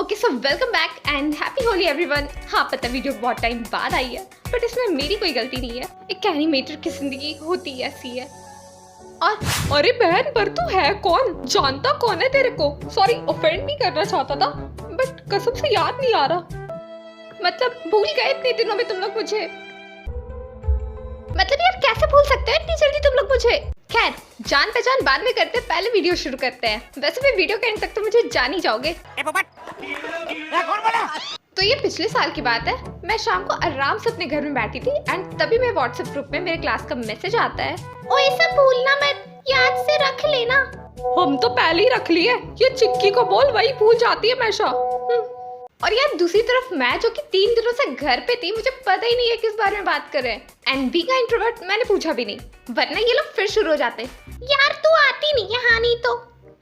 Okay so welcome back and happy Holi everyone. हाँ पता video बहुत टाइम बाद आई है बट इसमें मेरी कोई गलती नहीं है। एक एनिमेटर की जिंदगी होती ऐसी है। और अरे बहन पर तू है कौन, जानता कौन है तेरे को? सॉरी ऑफेंड नहीं करना चाहता था बट कसम से याद नहीं आ रहा। मतलब भूल गए इतने दिनों में तुम लोग मुझे? मतलब यार कैसे भूल सकते हैं इतनी जल्दी तुम लोग मुझे? खैर जान पहचान बाद में करते, पहले वीडियो शुरू करते हैं। वैसे भी वीडियो के एंड तक तो मुझे जान ही जाओगे। तो ये पिछले साल की बात है। मैं शाम को आराम से अपने घर में बैठी थी एंड तभी मेरे व्हाट्सएप ग्रुप में मेरे क्लास का मैसेज आता है, ओ ये सब भूलना मत, याद से रख लेना। हम तो पहले ही रख लिए, ये चिक्की को बोल, वही भूल जाती है हमेशा। और यार दूसरी तरफ मैं जो कि 3 दिनों से घर पे थी, मुझे पता ही नहीं है किस बारे में बात कर रहे हैं। एंड बीइंग अ इंट्रोवर्ट मैंने पूछा भी नहीं, वरना ये लोग फिर शुरू हो जाते, यार तू आती नहीं है। हाँ नहीं तो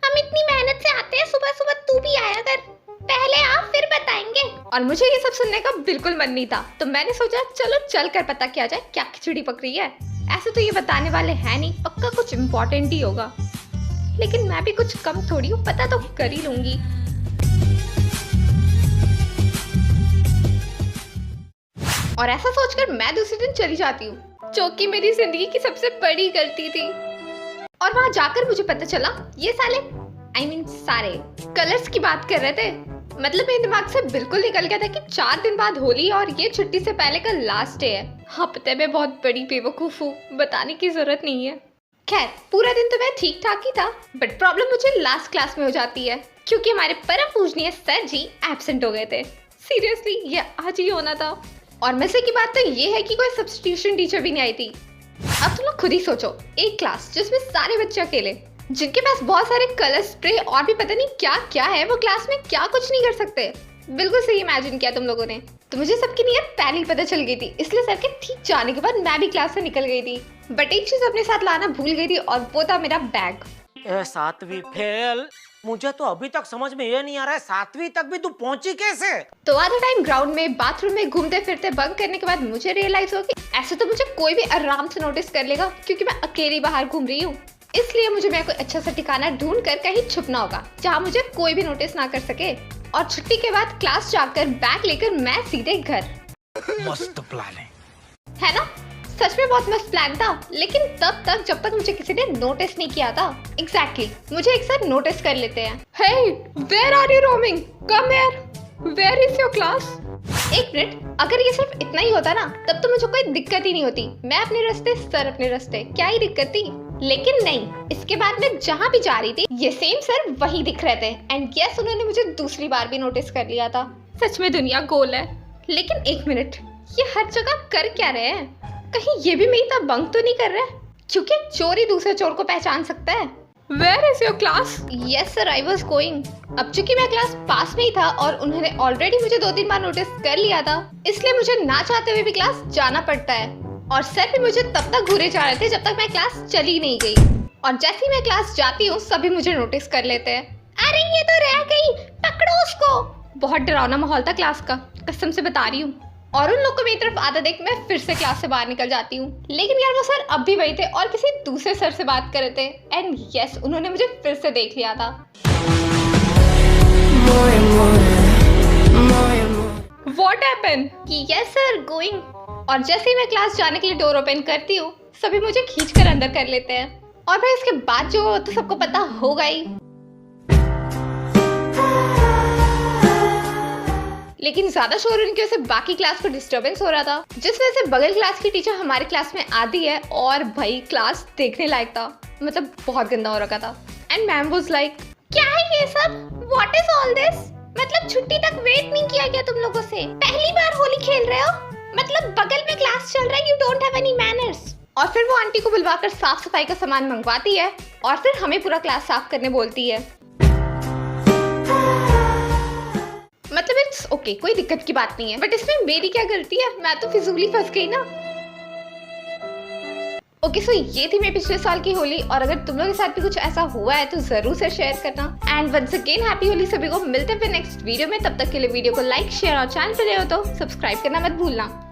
हम इतनी मेहनत से आते हैं, सुबह सुबह तू भी आया कर, पहले आप फिर बताएंगे। और मुझे ये सब सुनने का बिल्कुल मन नहीं था, तो मैंने सोचा चलो चल कर पता किया जाए क्या खिचड़ी पक रही है। ऐसे तो ये बताने वाले हैं नहीं, पक्का कुछ इम्पोर्टेंट ही होगा। लेकिन मैं भी कुछ कम थोड़ी हूँ, पता तो कर ही लूंगी। और ऐसा सोचकर मैं दूसरे दिन चली जाती हूँ, जो कि मेरी जिंदगी की सबसे बड़ी गलती थी। और वहां जाकर मुझे पता चला ये सारे कलर्स की बात कर रहे थे। मतलब मेरे दिमाग से बिल्कुल निकल गया था कि 4 दिन बाद होली और ये छुट्टी से पहले का लास्ट डे है। हाँ पता है मैं बहुत बड़ी बेवकूफ हूँ, बताने की जरूरत नहीं है। खैर पूरा दिन तो मैं ठीक ठाक ही था बट प्रॉब्लम मुझे लास्ट क्लास में हो जाती है, क्योंकि हमारे परम पूजनीय सर जी एब्सेंट हो गए थे। सीरियसली ये आज ही होना था। और मजे की बात तो ये है कि कोई सब्स्टिट्यूशन टीचर भी नहीं आई थी। अब तुम लोग खुद ही सोचो, एक क्लास जिसमें सारे बच्चे अकेले, जिनके पास बहुत सारे कलर स्प्रे और भी पता नहीं क्या क्या है, वो क्लास में क्या कुछ नहीं कर सकते। बिल्कुल सही इमेजिन किया तुम लोगों ने। तो मुझे सबकी नीयत पहले ही पता चल गई थी, इसलिए सर के ठीक जाने के बाद मैं भी क्लास से निकल गई थी। बट एक चीज अपने साथ लाना भूल गई थी और वो था मेरा बैग। 7वीं फेल, मुझे तो अभी तक समझ में ये नहीं आ रहा है 7वीं तक भी तू पहुंची कैसे? तो आधा टाइम ग्राउंड में बाथरूम में घूमते फिरते बंक करने के बाद मुझे रियलाइज हो कि ऐसे तो मुझे कोई भी आराम से नोटिस कर लेगा, क्योंकि मैं अकेली बाहर घूम रही हूँ। इसलिए मुझे कोई अच्छा सा ठिकाना ढूंढ कर कहीं छुपना होगा जहाँ मुझे कोई भी नोटिस ना कर सके। और छुट्टी के बाद क्लास जाकर बैग लेकर मैं सीधे घर। मस्त प्लान है ना? सच में बहुत मस्त प्लान था, लेकिन तब तक जब तक मुझे किसी ने नोटिस नहीं किया था। एग्जैक्टली मुझे एक साथ नोटिस कर लेते हैं। Hey, where are you roaming? Come here, where is your class? एक मिनट, अगर ये सिर्फ इतना ही होता ना तब तो मुझे कोई दिक्कत ही नहीं होती। मैं अपने रास्ते, सर अपने रास्ते, क्या ही दिक्कत थी। लेकिन नहीं, इसके बाद मैं जहाँ भी जा रही थी ये सेम सर वही दिख रहे थे। एंड यस उन्होंने मुझे दूसरी बार भी नोटिस कर लिया था। सच में दुनिया गोल है। लेकिन एक मिनट, ये हर जगह कर क्या रहे हैं? कहीं ये भी मेरी तरह बंक तो नहीं कर रहे? क्योंकि चोर ही दूसरे चोर को पहचान सकता है। Where is your class? Yes sir, I was going. अब चूंकि मैं क्लास पास में ही था और उन्होंने ऑलरेडी मुझे 2-3 बार नोटिस कर लिया था, इसलिए मुझे ना चाहते हुए भी क्लास जाना पड़ता है। और सर भी मुझे तब तक घूरे जा रहे थे जब तक मैं क्लास चली नहीं गई। और जैसे ही मैं क्लास जाती हूँ सभी मुझे नोटिस कर लेते हैं। अरे ये तो रह गई, पकड़ो उसको। बहुत डरावना माहौल था क्लास का, कसम से बता रही हूँ। और उन लोग को मेरी तरफ आधा देख मैं फिर से क्लास से बाहर निकल जाती हूँ। लेकिन यार वो सर अब भी वही थे और किसी दूसरे सर से बात कर रहे थे। एंड यस उन्होंने मुझे फिर से देख लिया था। What happened? कि यस सर गोइंग। और जैसे ही मैं क्लास जाने के लिए डोर ओपन करती हूँ सभी मुझे खींचकर अंदर कर लेते हैं। और भाई इसके बाद जो तो सबको पता होगा ही। लेकिन ज्यादा शोर होने की वजह से बाकी क्लास को डिस्टरबेंस हो रहा था, जिस वजह से बगल क्लास की टीचर हमारे क्लास में आती है और भाई क्लास देखने लायक था, मतलब बहुत गंदा हो रखा था। एंड मैम वाज लाइक, क्या है ये सब? What is all this? मतलब छुट्टी तक वेट नहीं किया गया तुम लोगों से? पहली बार होली खेल रहे हो? मतलब बगल में क्लास चल रहा है, you don't have any manners. और फिर वो आंटी को बुलवाकर साफ सफाई का सामान मंगवाती है और फिर हमें पूरा क्लास साफ करने बोलती है। मतलब इट्स ओके, कोई दिक्कत की बात नहीं है, बट इसमें मेरी क्या गलती है? मैं तो फिजूली फंस गई ना। ओके सो ये थी मेरे पिछले साल की होली। और अगर तुम लोगों के साथ भी कुछ ऐसा हुआ है तो जरूर से शेयर करना। And once again happy Holi सभी को। मिलते हैं फिर नेक्स्ट वीडियो में, तब तक के लिए वीडियो को लाइक शेयर और चैनल पे नए हो तो सब्सक्राइब करना मत भूलना।